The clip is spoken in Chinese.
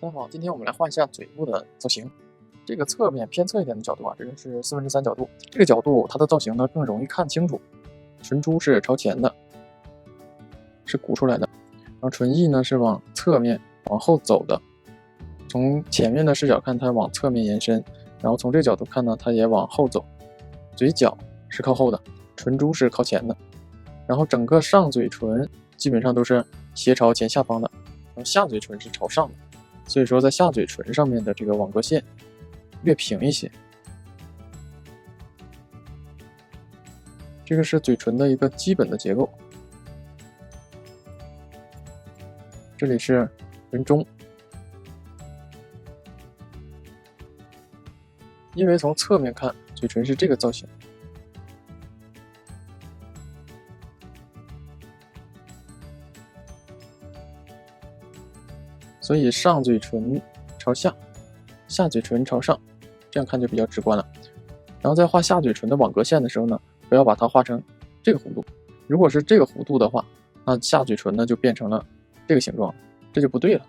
大家好，今天我们来画一下嘴部的造型。这个侧面偏侧一点的角度啊，这个是3/4角度。这个角度它的造型呢更容易看清楚。唇珠是朝前的，是鼓出来的，然后唇翼呢是往侧面往后走的。从前面的视角看，它往侧面延伸，然后从这个角度看呢，它也往后走。嘴角是靠后的，唇珠是靠前的，然后整个上嘴唇基本上都是斜朝前下方的，然后下嘴唇是朝上的。所以说在下嘴唇上面的这个网格线略平一些。这个是嘴唇的一个基本的结构。这里是人中。因为从侧面看，嘴唇是这个造型。所以上嘴唇朝下，下嘴唇朝上，这样看就比较直观了。然后在画下嘴唇的网格线的时候呢，不要把它画成这个弧度。如果是这个弧度的话，那下嘴唇呢就变成了这个形状，这就不对了。